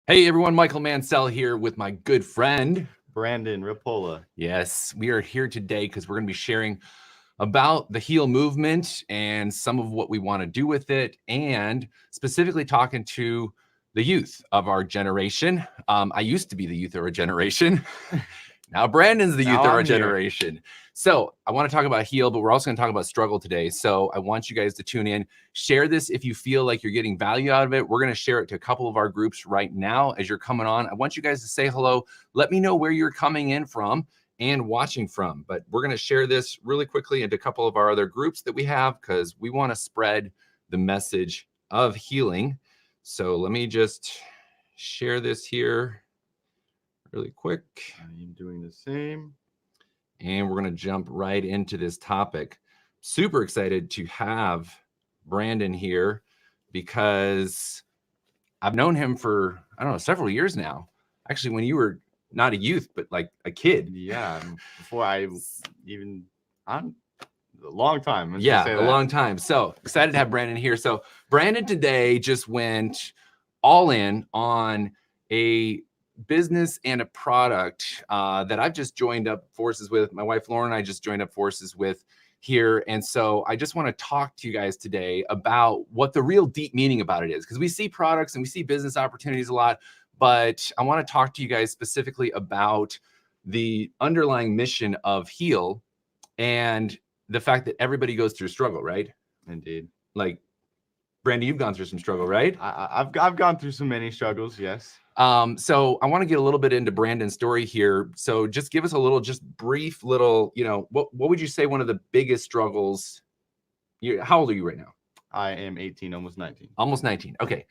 Hey everyone, Michael Mansell here with my good friend Brandon Rapola. Yes, we are here today because we're going to be sharing about the heal movement and some of what we want to do with it, and specifically talking to the youth of our generation. I used to be the youth of our generation. Now Brandon's the youth of our generation. So I want to talk about heal, but we're also going to talk about struggle today. So I want you guys to tune in. Share this if you feel like you're getting value out of it. We're going to share it to a couple of our groups right now as you're coming on. I want you guys to say hello. Let me know where you're coming in from and watching from. But we're going to share this really quickly into a couple of our other groups that we have because we want to spread the message of healing. So let me just share this here really quick. I'm doing the same. And we're going to jump right into this topic. Super excited to have Brandon here because I've known him for, I don't know, several years now. Actually, when you were not a youth, but like a kid. Yeah, before I even, a long time. Yeah, a long time. So excited to have Brandon here. So Brandon today just went all in on a business and a product that I've just joined up forces with. My wife Lauren and I just joined up forces with here. And so I just want to talk to you guys today about what the real deep meaning about it is, because we see products and we see business opportunities a lot, but I want to talk to you guys specifically about the underlying mission of heal and the fact that everybody goes through struggle, right? Indeed. Like, Brandon, you've gone through some struggle, right? I've gone through so many struggles, yes. So I want to get a little bit into Brandon's story here. So just give us a little, just brief little, what would you say one of the biggest struggles? How old are you right now? I am 18, almost 19. Almost 19. Okay.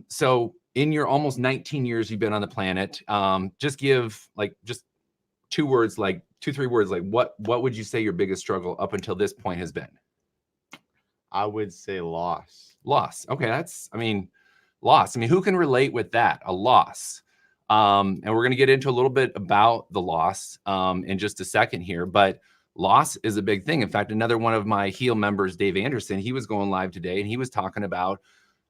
So in your almost 19 years you've been on the planet, just give just 2 words, like 2-3 words, like what would you say your biggest struggle up until this point has been? I would say loss. Loss. Okay, loss. Who can relate with that? A loss. And we're going to get into a little bit about the loss in just a second here, but loss is a big thing. In fact, another one of my Heal members, Dave Anderson, he was going live today and he was talking about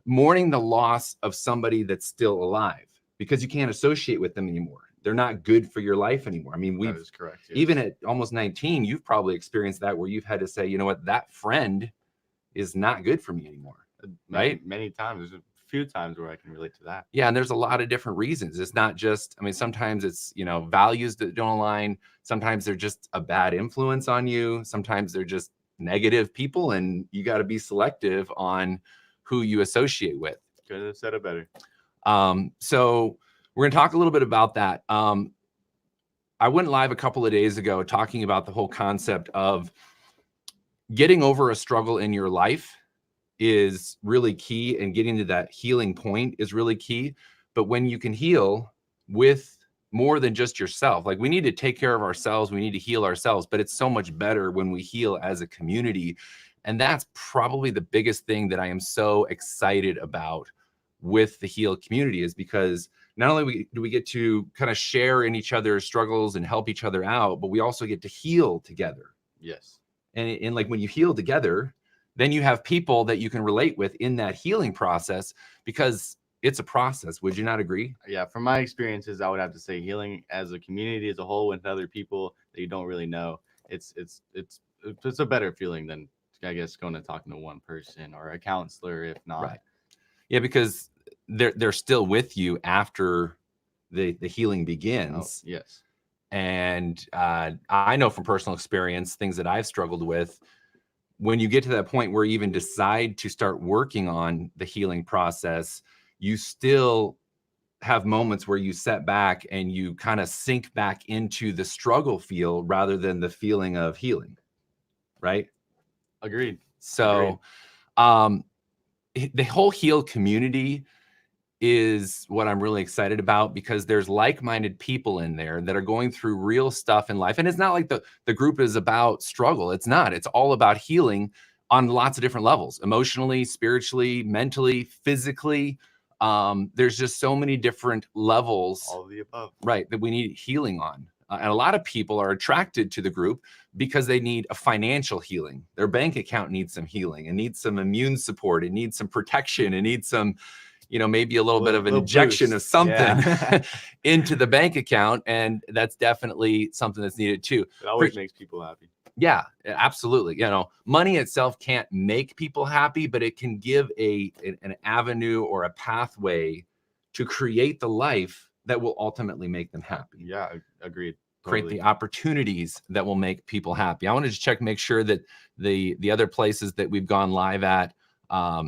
mourning the loss of somebody that's still alive because you can't associate with them anymore. They're not good for your life anymore. That is correct. Yes. Even at almost 19, you've probably experienced that where you've had to say, you know what, that friend is not good for me anymore. Right? Many times. There's a few times where I can relate to that. Yeah, and there's a lot of different reasons. It's not just, sometimes it's, values that don't align. Sometimes they're just a bad influence on you. Sometimes they're just negative people, and you got to be selective on who you associate with. Could have said it better. So we're going to talk a little bit about that. I went live a couple of days ago talking about the whole concept of getting over a struggle in your life is really key, and getting to that healing point is really key. But when you can heal with more than just yourself, like we need to take care of ourselves, we need to heal ourselves, but it's so much better when we heal as a community. And that's probably the biggest thing that I am so excited about with the heal community, is because not only do we get to kind of share in each other's struggles and help each other out, but we also get to heal together. Yes. And like when you heal together, then you have people that you can relate with in that healing process, because it's a process. Would you not agree? Yeah, from my experiences, I would have to say healing as a community as a whole with other people that you don't really know, it's a better feeling than, I guess, going and talking to one person or a counselor, if not. Right. Yeah, because they're still with you after the healing begins. Oh, yes. And I know from personal experience, things that I've struggled with, when you get to that point where you even decide to start working on the healing process, you still have moments where you set back and you kind of sink back into the struggle feel rather than the feeling of healing. Right? Agreed. So the whole heal community is what I'm really excited about, because there's like-minded people in there that are going through real stuff in life. And it's not like the group is about struggle. It's not. It's all about healing on lots of different levels, emotionally, spiritually, mentally, physically. There's just so many different levels. All of the above. Right, that we need healing on. And a lot of people are attracted to the group because they need a financial healing. Their bank account needs some healing. It needs some immune support. It needs some protection. It needs some maybe a little bit of an injection of something into the bank account. And that's definitely something that's needed too. It always makes people happy. Yeah, absolutely. Money itself can't make people happy, but it can give an avenue or a pathway to create the life that will ultimately make them happy. Yeah, agreed. Create the opportunities that will make people happy. I wanted to make sure that the other places that we've gone live at are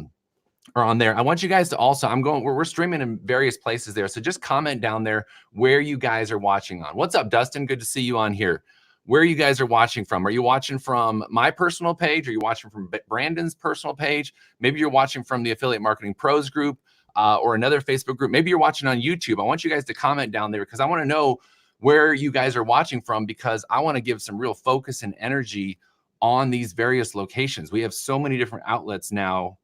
on there. I want you guys to also, we're streaming in various places there. So just comment down there where you guys are watching on. What's up, Dustin? Good to see you on here. Where you guys are watching from. Are you watching from my personal page? Are you watching from Brandon's personal page? Maybe you're watching from the Affiliate Marketing Pros group or another Facebook group. Maybe you're watching on YouTube. I want you guys to comment down there because I want to know where you guys are watching from, because I want to give some real focus and energy on these various locations. We have so many different outlets now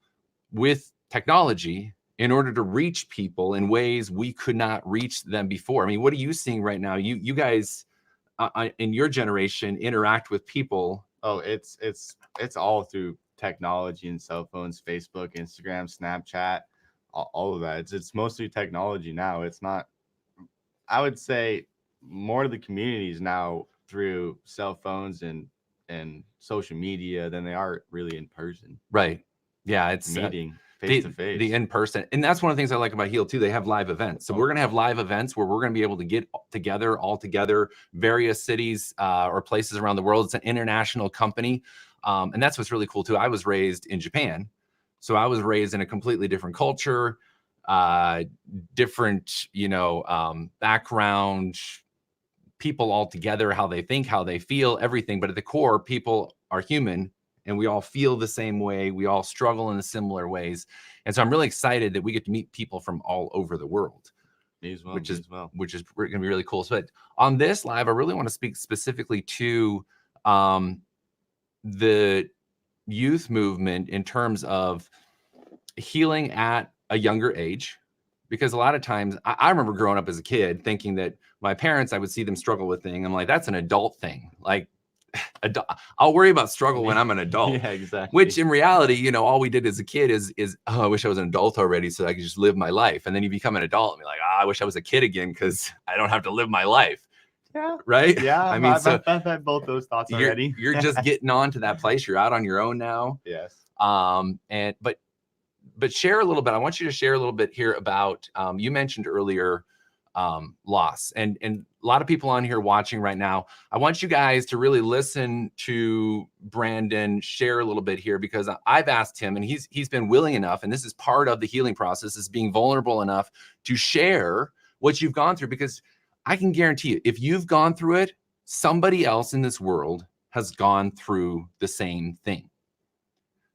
with technology in order to reach people in ways we could not reach them before. I mean, what are you seeing right now? You guys in your generation interact with people. Oh, it's all through technology and cell phones, Facebook, Instagram, Snapchat, all of that. It's mostly technology now. It's not, I would say, more of the communities now through cell phones and social media than they are really in person. Right. Yeah, it's meeting face to face. The in person. And that's one of the things I like about Heal too. They have live events. So we're going to have live events where we're going to be able to get together all together, various cities or places around the world. It's an international company. And that's what's really cool too. I was raised in Japan. So I was raised in a completely different culture, different, background, people all together, how they think, how they feel, everything. But at the core, people are human and we all feel the same way. We all struggle in similar ways. And so I'm really excited that we get to meet people from all over the world, which is going to be really cool. So on this live, I really want to speak specifically to the youth movement in terms of healing at a younger age. Because a lot of times I remember growing up as a kid thinking that my parents, I would see them struggle with things. I'm like, that's an adult thing. Like, I'll worry about struggle when I'm an adult. Yeah, exactly. Which in reality, all we did as a kid is oh, I wish I was an adult already so I could just live my life. And then you become an adult and be like, I wish I was a kid again because I don't have to live my life. Yeah. Right? Yeah. I mean, I've had both those thoughts already. You're just getting on to that place. You're out on your own now. Yes. But share a little bit. I want you to share a little bit here about, you mentioned earlier, loss. And a lot of people on here watching right now, I want you guys to really listen to Brandon share a little bit here, because I've asked him and he's been willing enough, and this is part of the healing process, is being vulnerable enough to share what you've gone through, because I can guarantee you, if you've gone through it, somebody else in this world has gone through the same thing.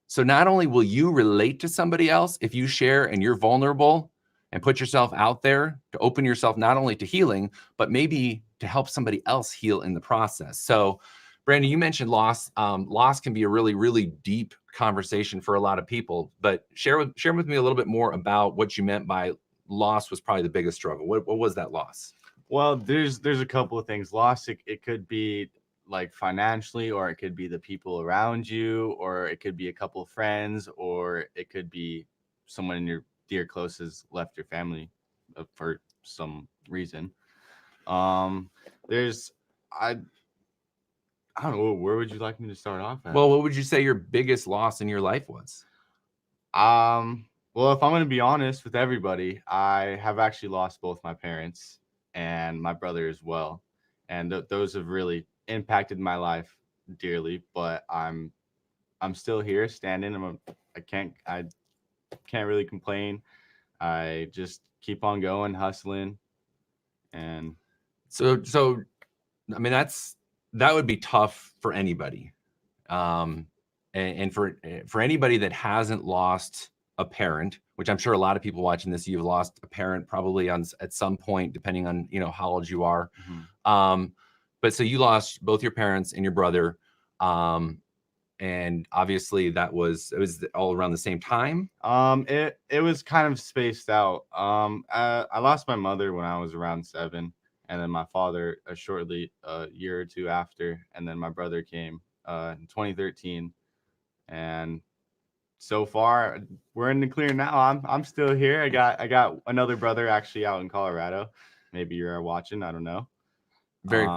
So not only will you relate to somebody else if you share and you're vulnerable and put yourself out there to open yourself not only to healing, but maybe to help somebody else heal in the process. So Brandon, you mentioned loss. Loss can be a really, really deep conversation for a lot of people, but share with me a little bit more about what you meant by loss was probably the biggest struggle. What was that loss? Well, there's a couple of things. Loss, it could be like financially, or it could be the people around you, or it could be a couple of friends, or it could be someone in your dear closest left your family for some reason. I don't know, where would you like me to start off at? Well, what would you say your biggest loss in your life was? Well, if I'm going to be honest with everybody, I have actually lost both my parents and my brother as well. And those have really impacted my life dearly, but I'm still here standing. I can't really complain. I just keep on going, hustling. And so I mean, that would be tough for anybody. And for anybody that hasn't lost a parent, which I'm sure a lot of people watching this, you've lost a parent probably at some point, depending on, how old you are. Mm-hmm. But so you lost both your parents and your brother. And obviously it was all around the same time. It was kind of spaced out. I lost my mother when I was around 7, and then my father shortly a year or two after, and then my brother came in 2013, and so far we're in the clear now. I'm still here. I got another brother actually out in Colorado. Maybe you're watching. I don't know. Very.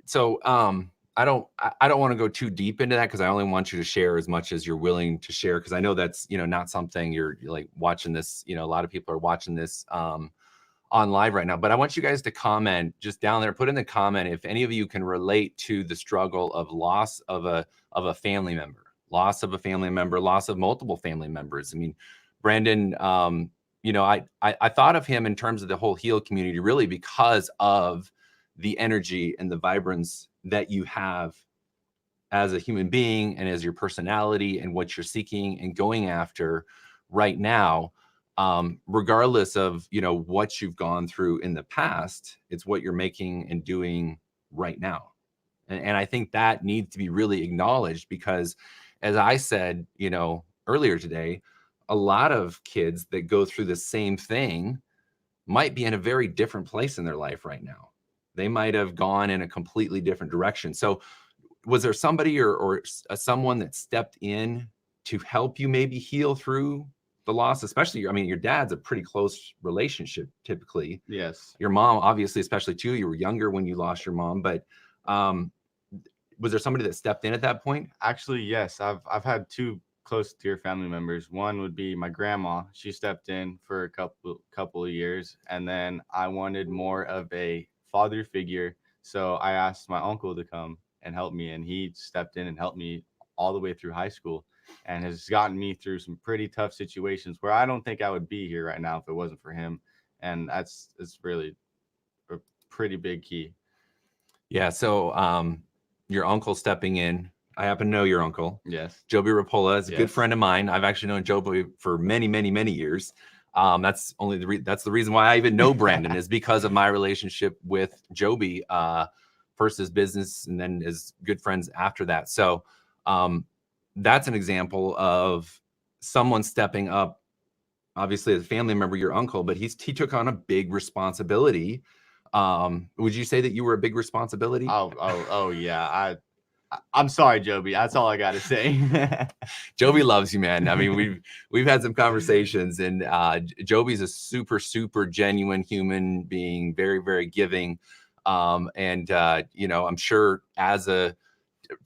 So I don't want to go too deep into that because I only want you to share as much as you're willing to share, because I know that's, you know, not something you're like watching this, you know, a lot of people are watching this on live right now, but I want you guys to comment just down there, put in the comment if any of you can relate to the struggle of loss of a family member, loss of a family member, loss of multiple family members. I mean, Brandon, you know, I thought of him in terms of the whole heal community really because of the energy and the vibrance that you have as a human being and as your personality and what you're seeking and going after right now. Regardless of, you know, what you've gone through in the past, it's what you're making and doing right now. And I think that needs to be really acknowledged because, as I said, you know, earlier today, a lot of kids that go through the same thing might be in a very different place in their life right now. They might have gone in a completely different direction. So was there somebody or someone that stepped in to help you maybe heal through the loss? Especially, I mean, your dad's a pretty close relationship typically. Yes. Your mom, obviously, especially too. You were younger when you lost your mom, but was there somebody that stepped in at that point? Actually, yes. I've had two close dear family members. One would be my grandma. She stepped in for a couple of years, and then I wanted more of a father figure, so I asked my uncle to come and help me, and he stepped in and helped me all the way through high school and has gotten me through some pretty tough situations where I don't think I would be here right now if it wasn't for him. And it's really a pretty big key. Yeah. So your uncle stepping in. I happen to know your uncle. Yes. Joby Rapola is a Yes. good friend of mine. I've actually known Joby for many, many, many years. That's only that's the reason why I even know Brandon is because of my relationship with Joby. First as business and then as good friends after that. So that's an example of someone stepping up, obviously as a family member, your uncle, but he took on a big responsibility. Would you say that you were a big responsibility? Oh yeah. I'm sorry, Joby. That's all I got to say. Joby loves you, man. I mean, we've had some conversations, and Joby's a super, super genuine human being, very, very giving. And you know, I'm sure as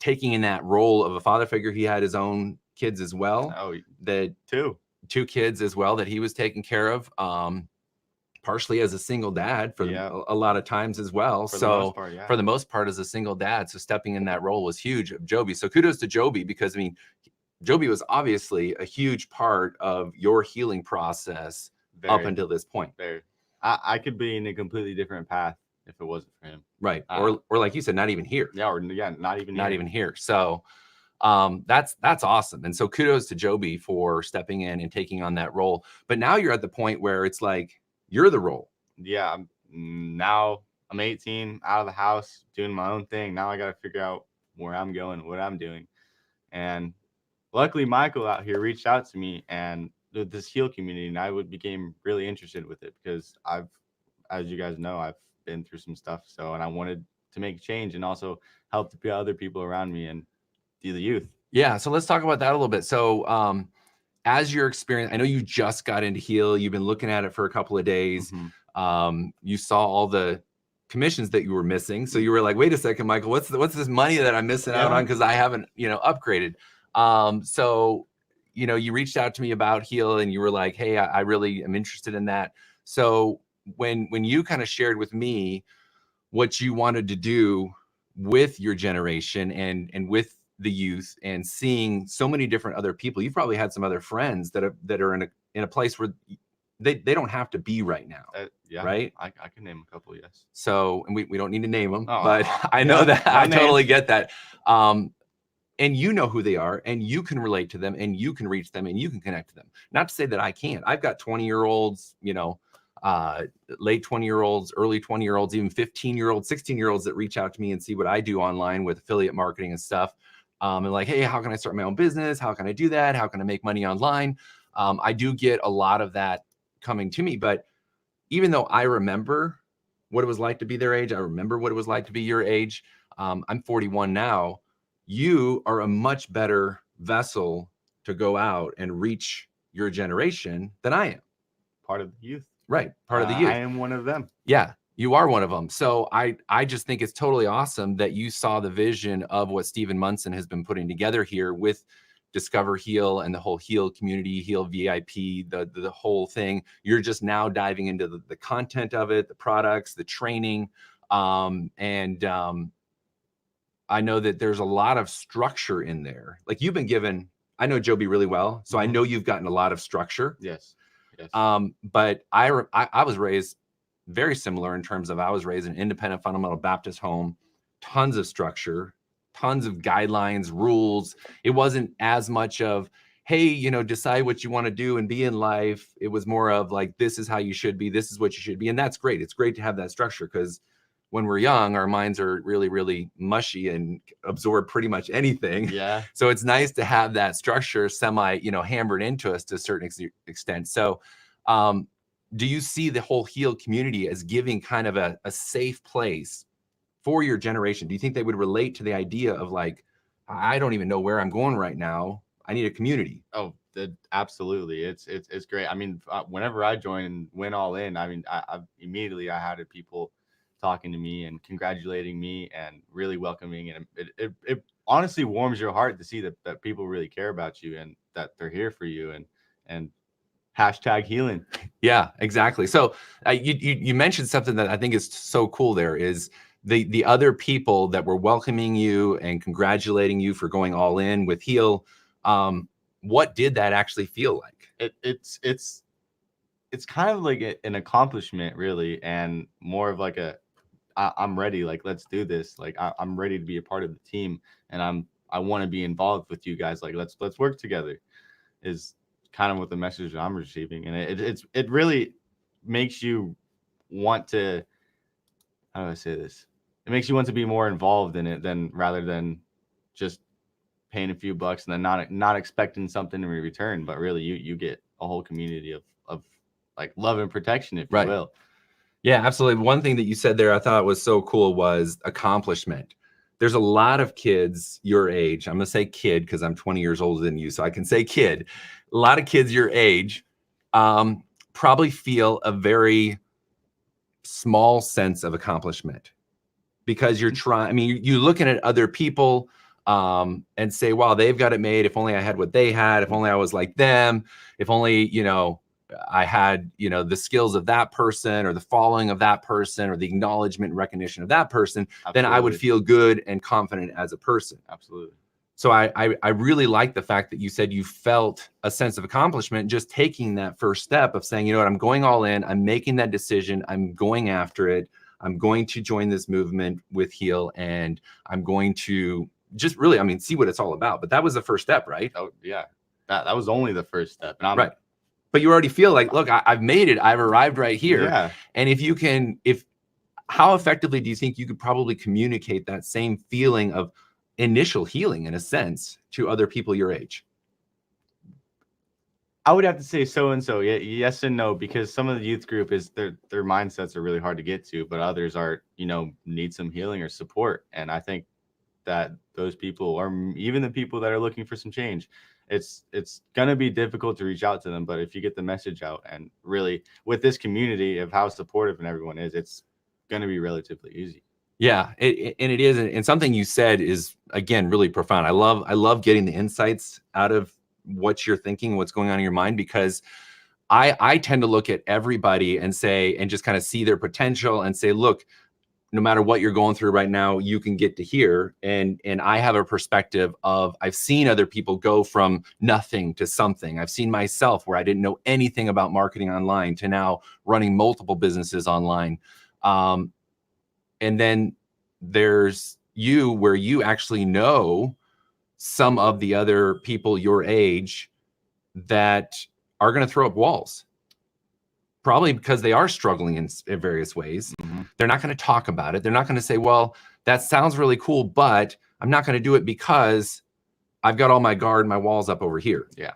taking in that role of a father figure, he had his own kids as well. Oh, that two kids as well that he was taking care of. Partially as a single dad for a lot of times as well. For the most part, as a single dad. So stepping in that role was huge of Joby. So kudos to Joby, because I mean, Joby was obviously a huge part of your healing process up until this point. I could be in a completely different path if it wasn't for him. Right. Or like you said, not even here. Yeah. Not even here. So that's awesome. And so kudos to Joby for stepping in and taking on that role. But now you're at the point where it's like, you're the role. Yeah. Now I'm 18, out of the house, doing my own thing. Now I got to figure out where I'm going, what I'm doing. And luckily, Michael out here reached out to me and this heal community, and I became really interested with it because as you guys know, I've been through some stuff. And I wanted to make change and also help the other people around me and the youth. Yeah. So let's talk about that a little bit. So, as your experience, I know you just got into heal. You've been looking at it for a couple of days. Mm-hmm. You saw all the commissions that you were missing. So you were like, wait a second, Michael, what's this money that I'm missing out on? Cause I haven't, you know, upgraded. So, you know, you reached out to me about heal and you were like, hey, I really am interested in that. So when you kind of shared with me what you wanted to do with your generation and with the youth and seeing so many different other people, you've probably had some other friends that are in a place where they don't have to be right now. Right. I can name a couple. Yes. So, and we don't need to name them, but I know that I totally get that. And you know who they are and you can relate to them and you can reach them and you can connect to them. Not to say that I can't. I've got 20-year-olds, you know, late 20-year-olds, early 20-year-olds, even 15-year-olds, 16-year-olds that reach out to me and see what I do online with affiliate marketing and stuff. And like, hey, how can I start my own business? How can I do that? How can I make money online? I do get a lot of that coming to me, but even though I remember what it was like to be their age, I remember what it was like to be your age. I'm 41 now. You are a much better vessel to help me. And I think that to go out and reach your generation than I am. Part of the youth. Right. Part of the youth. I am one of them. Yeah, you are one of them. So I just think it's totally awesome that you saw the vision of what Stephen Munson has been putting together here with Discover Heal and the whole Heal community, Heal VIP, the whole thing. You're just now diving into the content of it, the products, the training. I know that there's a lot of structure in there. Like you've been given, I know Joby really well, so I know you've gotten a lot of structure. Yes. Yes. But I was raised very similar in terms of I was raised in an independent fundamental Baptist home, tons of structure, tons of guidelines, rules. It wasn't as much of, hey, you know, decide what you want to do and be in life. It was more of like, this is how you should be. This is what you should be. And that's great. It's great to have that structure because when we're young, our minds are really, really mushy and absorb pretty much anything. Yeah. So it's nice to have that structure semi, you know, hammered into us to a certain extent. So do you see the whole Heal community as giving kind of a safe place for your generation? Do you think they would relate to the idea of like, I don't even know where I'm going right now. I need a community. Oh, absolutely. It's great. I mean, whenever I joined and went all in, I mean, I immediately I had people talking to me and congratulating me and really welcoming, and it honestly warms your heart to see that people really care about you and that they're here for you and hashtag healing. Yeah, exactly. So you mentioned something that I think is so cool. There is the other people that were welcoming you and congratulating you for going all in with Heal. What did that actually feel like? It's kind of like an accomplishment, really, and more of like I'm ready. Like, let's do this. Like, I'm ready to be a part of the team, and I want to be involved with you guys. Like, let's work together. Is kind of what the message I'm receiving, and it really makes you want to. How do I say this? It makes you want to be more involved in it rather than just paying a few bucks and then not expecting something in return. But really, you get a whole community of like love and protection, if you will. Yeah, absolutely. One thing that you said there I thought was so cool was accomplishment. There's a lot of kids your age. I'm going to say kid because I'm 20 years older than you, so I can say kid. A lot of kids your age probably feel a very small sense of accomplishment because you're trying. I mean, you're looking at other people and say, wow, they've got it made. If only I had what they had. If only I was like them. If only, you know, I had, you know, the skills of that person or the following of that person or the acknowledgement and recognition of that person, then I would feel good and confident as a person. Absolutely. So I really like the fact that you said you felt a sense of accomplishment just taking that first step of saying, you know what, I'm going all in, I'm making that decision, I'm going after it, I'm going to join this movement with Heal, and I'm going to just really, I mean, see what it's all about. But that was the first step, right? Oh, yeah. That was only the first step. And right. But you already feel like, look, I've made it. I've arrived right here. Yeah. And how effectively do you think you could probably communicate that same feeling of initial healing, in a sense, to other people your age? I would have to say so and so. Yeah, yes and no, because some of the youth group is their mindsets are really hard to get to, but others are, you know, need some healing or support. And I think that those people, or even the people that are looking for some change, it's going to be difficult to reach out to them. But if you get the message out, and really with this community of how supportive and everyone is, it's going to be relatively easy. Yeah, it is. And something you said is, again, really profound. I love getting the insights out of what you're thinking, what's going on in your mind, because I tend to look at everybody and say, and just kind of see their potential and say, look, no matter what you're going through right now, you can get to here. And I have a perspective of, I've seen other people go from nothing to something. I've seen myself where I didn't know anything about marketing online to now running multiple businesses online. And then there's you, where you actually know some of the other people your age that are going to throw up walls. Probably because they are struggling in various ways. Mm-hmm. They're not going to talk about it. They're not going to say, well, that sounds really cool, but I'm not going to do it because I've got all my guard and my walls up over here. Yeah.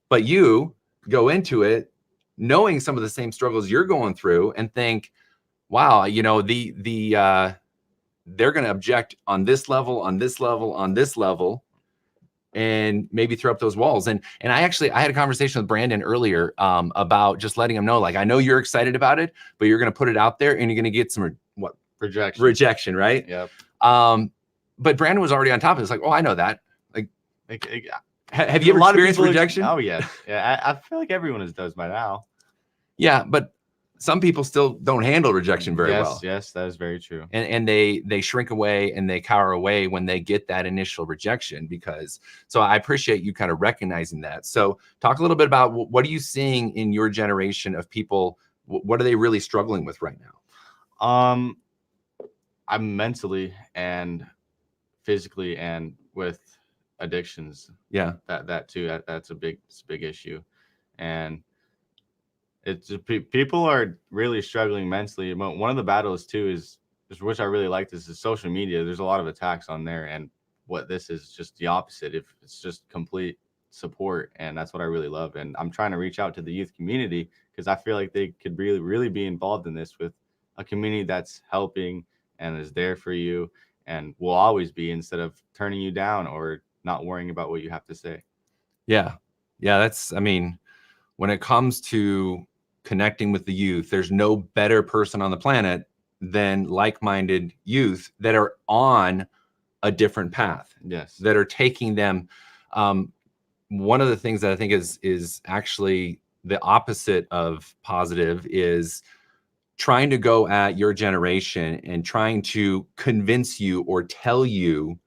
But you go into it knowing some of the same struggles you're going through and think, wow, you know, they're going to object on this level, on this level, on this level. and maybe throw up those walls. And I had a conversation with Brandon earlier about just letting him know, like, I know you're excited about it, but you're going to put it out there and you're going to get some rejection, right? Yep. But Brandon was already on top of it. It's like, oh, I know that. Like have you ever experienced rejection? Oh yeah. Yeah. I feel like everyone does by now. Yeah. But some people still don't handle rejection very well. Yes, that is very true. And they shrink away and they cower away when they get that initial rejection. So I appreciate you kind of recognizing that. So talk a little bit about what are you seeing in your generation of people? What are they really struggling with right now? I'm mentally and physically and with addictions. Yeah. That too. That's a big issue. And it's just, people are really struggling mentally. One of the battles too is which I really like, this is social media. There's a lot of attacks on there, and what this is just the opposite. If it's just complete support, and that's what I really love. And I'm trying to reach out to the youth community because I feel like they could really be involved in this, with a community that's helping and is there for you and will always be, instead of turning you down or not worrying about what you have to say. Yeah. When it comes to connecting with the youth, there's no better person on the planet than like-minded youth that are on a different path. Yes. That are taking them. One of the things that I think is actually the opposite of positive is trying to go at your generation and trying to convince you or tell you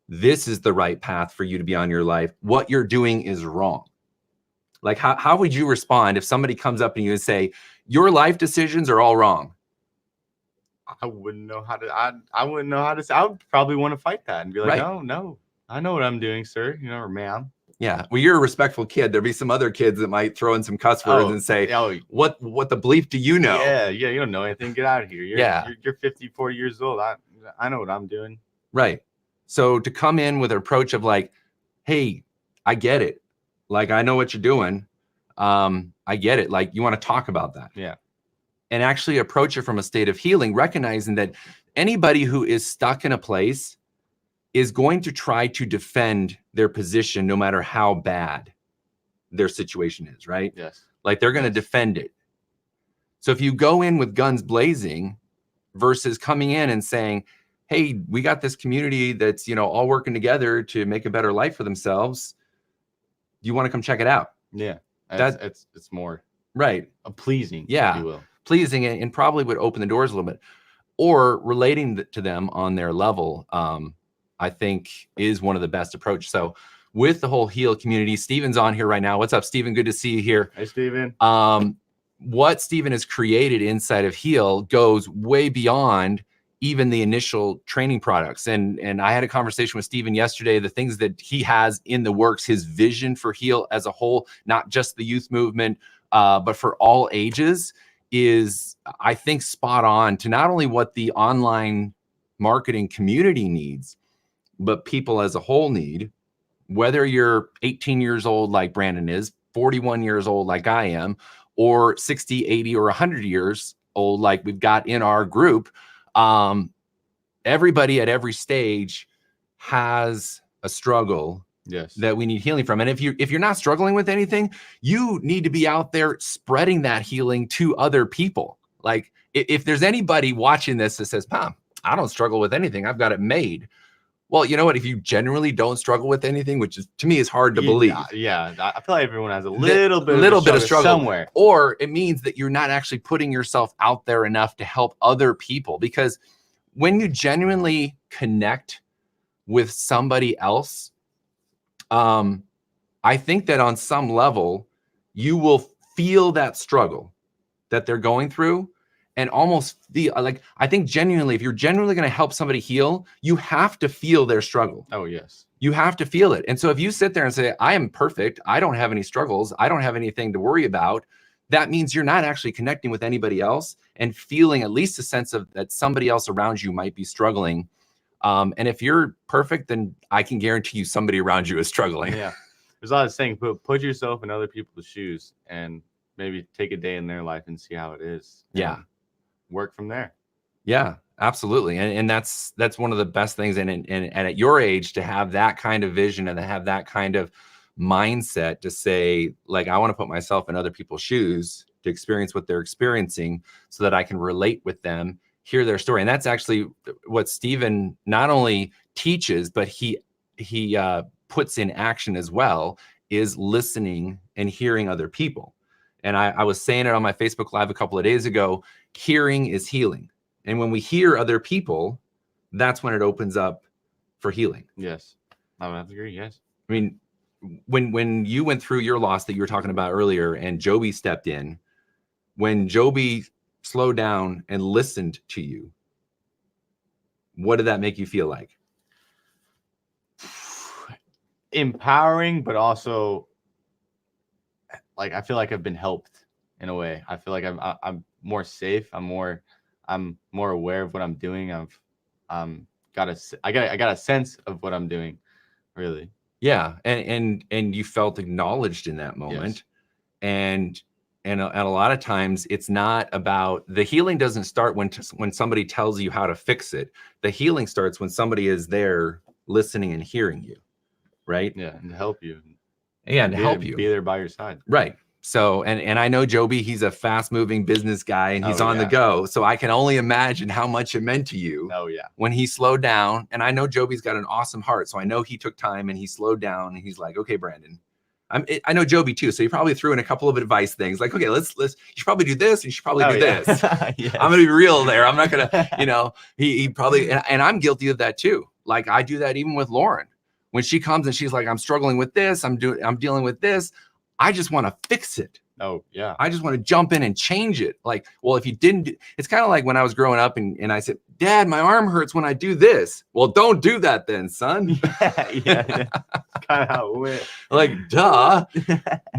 this is the right path for you to be on your life. What you're doing is wrong. Like, how would you respond if somebody comes up and you and say, your life decisions are all wrong? I wouldn't know how to, I wouldn't know how to say. I would probably want to fight that and be like, right. No, I know what I'm doing, sir, or ma'am. Yeah. Well, you're a respectful kid. There'll be some other kids that might throw in some cuss words and say, what the bleep do you know? Yeah. You don't know anything. Get out of here. You're 50, 40 years old. I know what I'm doing. Right. So to come in with an approach of like, hey, I get it. Like, I know what you're doing. I get it. Like, you want to talk about that. Yeah. And actually approach it from a state of healing, recognizing that anybody who is stuck in a place is going to try to defend their position no matter how bad their situation is, right? Yes. Like, they're going to defend it. So if you go in with guns blazing versus coming in and saying, hey, we got this community that's, all working together to make a better life for themselves. Do you want to come check it out? Yeah. It's more right. Pleasing. Yeah. If you will. Pleasing, and probably would open the doors a little bit, or relating to them on their level. I think is one of the best approach. So with the whole HEAL community, Steven's on here right now. What's up, Steven? Good to see you here. Hey, Steven. What Steven has created inside of HEAL goes way beyond even the initial training products. And I had a conversation with Steven yesterday, the things that he has in the works, his vision for HEAL as a whole, not just the youth movement, but for all ages, is, I think, spot on to not only what the online marketing community needs, but people as a whole need. Whether you're 18 years old like Brandon is, 41 years old like I am, or 60, 80, or 100 years old like we've got in our group, everybody at every stage has a struggle. Yes. That we need healing from. And if you're not struggling with anything, you need to be out there spreading that healing to other people. Like, if there's anybody watching this that says, I don't struggle with anything, I've got it made. Well, you know what? If you generally don't struggle with anything, which is, to me, is hard to believe. Yeah. I feel like everyone has a little bit of struggle somewhere. Or it means that you're not actually putting yourself out there enough to help other people. Because when you genuinely connect with somebody else, I think that on some level, you will feel that struggle that they're going through, and almost feel like, I think genuinely, if you're genuinely going to help somebody heal, you have to feel their struggle. Oh, yes. You have to feel it. And so if you sit there and say, I am perfect, I don't have any struggles, I don't have anything to worry about, that means you're not actually connecting with anybody else and feeling at least a sense of that somebody else around you might be struggling. And if you're perfect, then I can guarantee you somebody around you is struggling. Yeah. There's a lot of saying, put yourself in other people's shoes and maybe take a day in their life and see how it is. Yeah. Work from there. Yeah. Absolutely. And that's one of the best things. And at your age, to have that kind of vision and to have that kind of mindset to say, like, I want to put myself in other people's shoes to experience what they're experiencing so that I can relate with them, hear their story. And that's actually what Stephen not only teaches, but he puts in action as well, is listening and hearing other people. And I was saying it on my Facebook Live a couple of days ago, hearing is healing. And when we hear other people, that's when it opens up for healing. Yes, I would have to agree. Yes. I mean, when you went through your loss that you were talking about earlier and Joby stepped in, when Joby slowed down and listened to you, what did that make you feel like? Empowering, but also like I feel like I've been helped in a way. I feel like I'm more safe. I'm more aware of what I'm doing. I got a sense of what I'm doing, really. Yeah, and you felt acknowledged in that moment. Yes. And a lot of times it's not about, the healing doesn't start when somebody tells you how to fix it. The healing starts when somebody is there listening and hearing you, right? Yeah, and to help you. Yeah, and to help you. Be there by your side. Right. So, and I know Joby, he's a fast moving business guy and he's on the go. So I can only imagine how much it meant to you when he slowed down. And I know Joby's got an awesome heart. So I know he took time and he slowed down and he's like, okay, Brandon, I know Joby too. So he probably threw in a couple of advice things like, okay, let's, you should probably do this. And you should probably do this. Yes. I'm going to be real there. I'm not going to, he probably, and I'm guilty of that too. Like I do that even with Lauren. When she comes and she's like, I'm struggling with this, I'm dealing with this, I just want to fix it. Oh, yeah. I just want to jump in and change it. Like, well, if you didn't, it's kind of like when I was growing up and I said, Dad, my arm hurts when I do this. Well, don't do that then, son. Yeah. Kind of how it went. Like, duh.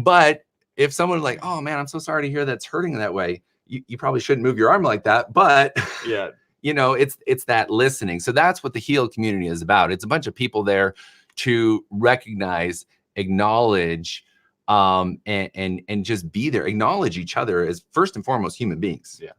But if someone's like, oh man, I'm so sorry to hear that's hurting that way, you probably shouldn't move your arm like that. But yeah, it's that listening. So that's what the HEAL community is about. It's a bunch of people there to recognize, acknowledge, and just be there, acknowledge each other as first and foremost human beings. Yeah.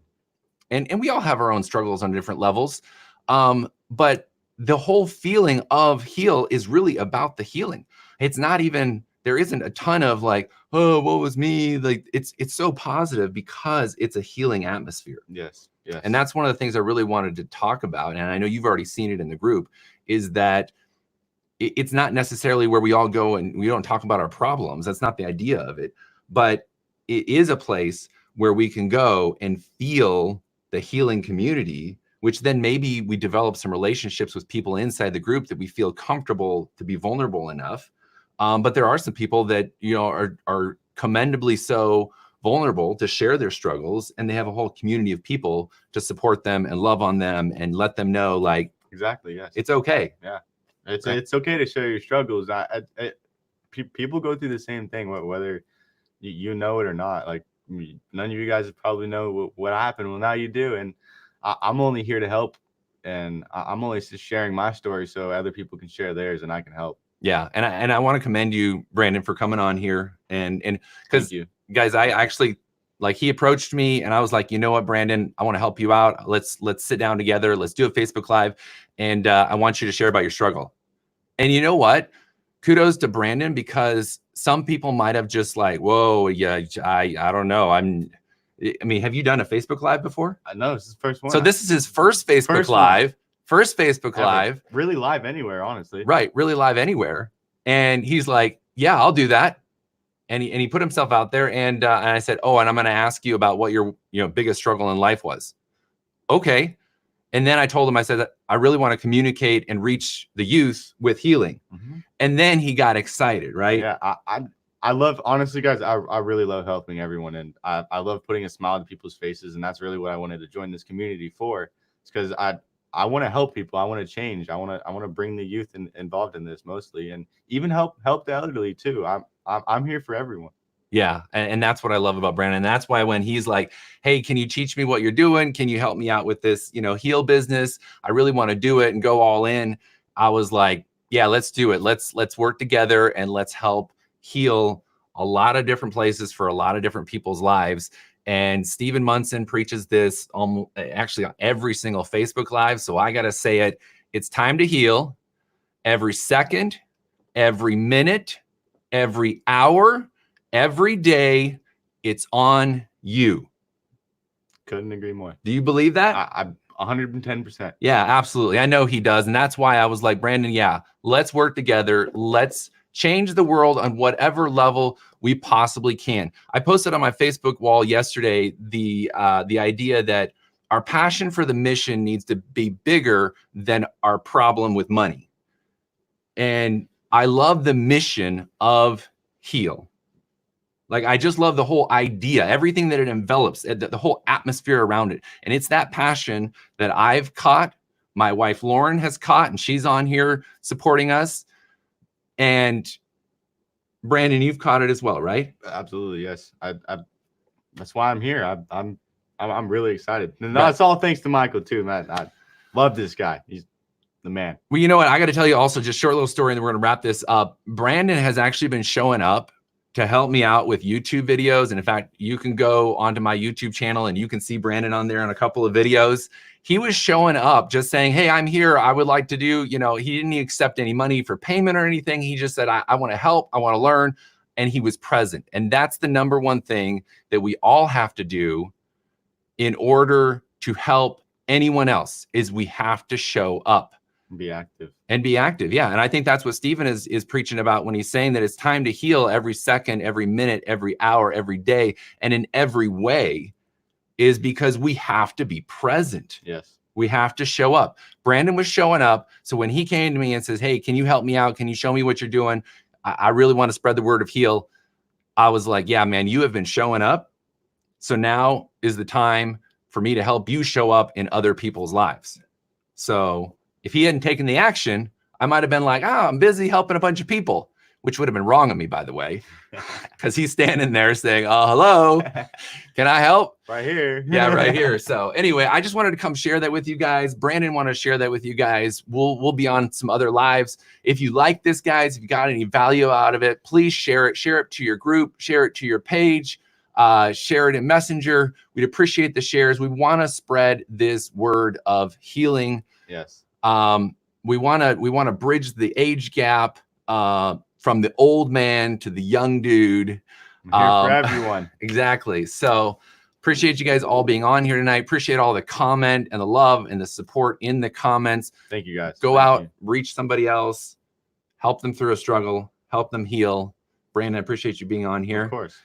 And we all have our own struggles on different levels. But the whole feeling of HEAL is really about the healing. It's not even, there isn't a ton of like, oh, what was me? Like it's so positive because it's a healing atmosphere. Yes. Yes. And that's one of the things I really wanted to talk about. And I know you've already seen it in the group, is that it's not necessarily where we all go and we don't talk about our problems. That's not the idea of it. But it is a place where we can go and feel the healing community, which then maybe we develop some relationships with people inside the group that we feel comfortable to be vulnerable enough. But there are some people that, are commendably so vulnerable to share their struggles, and they have a whole community of people to support them and love on them and let them know, like, exactly. Yes. It's okay. Yeah. It's okay to share your struggles. People go through the same thing, whether you know it or not. Like none of you guys probably know what happened. Well, now you do, and I'm only here to help, and I'm only just sharing my story so other people can share theirs, and I can help. Yeah, and I want to commend you, Brandon, for coming on here, and because guys, I actually, like, he approached me and I was like, you know what, Brandon, I want to help you out. Let's sit down together. Let's do a Facebook Live, and I want you to share about your struggle. And you know what? Kudos to Brandon, because some people might have just like, whoa, yeah, I don't know. I mean, have you done a Facebook Live before? No, this is the first one. So this is his first Facebook Live. First Facebook Live. Really live anywhere, honestly. Right, really live anywhere. And he's like, yeah, I'll do that. And he put himself out there, and I said, oh, and I'm going to ask you about what your biggest struggle in life was. Okay. And then I told him, I said, I really want to communicate and reach the youth with healing. Mm-hmm. And then he got excited, right? Yeah, I love, honestly, guys, I really love helping everyone. And I love putting a smile on people's faces. And that's really what I wanted to join this community for. It's because I want to help people. I want to change. I want to bring the youth involved in this mostly, and even help the elderly too. I'm here for everyone. Yeah. And that's what I love about Brandon. And that's why when he's like, hey, can you teach me what you're doing? Can you help me out with this, HEAL business? I really want to do it and go all in. I was like, yeah, let's do it. Let's work together and let's help heal a lot of different places for a lot of different people's lives. And Stephen Munson preaches this actually on every single Facebook Live. So I got to say it. It's time to heal every second, every minute, every hour, every day. It's on you. Couldn't agree more. Do you believe that? I 110%. Yeah, absolutely. I know he does. And that's why I was like, Brandon, yeah, let's work together. Let's change the world on whatever level we possibly can. I posted on my Facebook wall yesterday the idea that our passion for the mission needs to be bigger than our problem with money. And I love the mission of Heal. Like, I just love the whole idea, everything that it envelops, the whole atmosphere around it. And it's that passion that I've caught, my wife Lauren has caught, and she's on here supporting us. And Brandon, you've caught it as well, right? Absolutely, yes. I that's why I'm here. I'm really excited. And that's all thanks to Michael too, man. I love this guy. He's the man. Well, you know what? I got to tell you also, just short little story, and then we're going to wrap this up. Brandon has actually been showing up to help me out with YouTube videos. And in fact, you can go onto my YouTube channel and you can see Brandon on there in a couple of videos. He was showing up just saying, hey, I'm here. I would like to do, he didn't accept any money for payment or anything. He just said, I want to help. I want to learn. And he was present. And that's the number one thing that we all have to do in order to help anyone else, is we have to show up. Be active. And be active, yeah. And I think that's what Stephen is preaching about when he's saying that it's time to heal every second, every minute, every hour, every day, and in every way, is because we have to be present. Yes. We have to show up. Brandon was showing up. So when he came to me and says, hey, can you help me out? Can you show me what you're doing? I really want to spread the word of Heal. I was like, yeah, man, you have been showing up. So now is the time for me to help you show up in other people's lives. So if he hadn't taken the action, I might have been like, I'm busy helping a bunch of people, which would have been wrong of me, by the way, because he's standing there saying, hello, can I help? Right here. Yeah, right here. So anyway, I just wanted to come share that with you guys. Brandon wanted to share that with you guys. We'll be on some other lives. If you like this, guys, if you got any value out of it, please share it. Share it to your group. Share it to your page. Share it in Messenger. We'd appreciate the shares. We want to spread this word of healing. Yes. We want to bridge the age gap from the old man to the young dude. I'm here for everyone. Exactly. So appreciate you guys all being on here tonight. Appreciate all the comment and the love and the support in the comments. Thank you, guys. Go out, reach somebody else, help them through a struggle, help them heal. Brandon, I appreciate you being on here. Of course.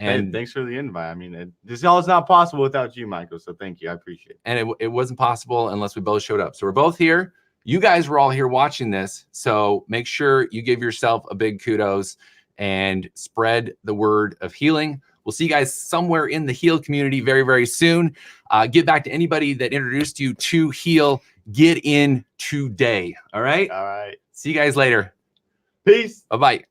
And thanks for the invite. I mean, this all is not possible without you, Michael. So thank you. I appreciate it. And it wasn't possible unless we both showed up. So we're both here. You guys were all here watching this. So make sure you give yourself a big kudos and spread the word of healing. We'll see you guys somewhere in the Heal community very, very soon. Get back to anybody that introduced you to Heal. Get in today. All right. All right. See you guys later. Peace. Bye-bye.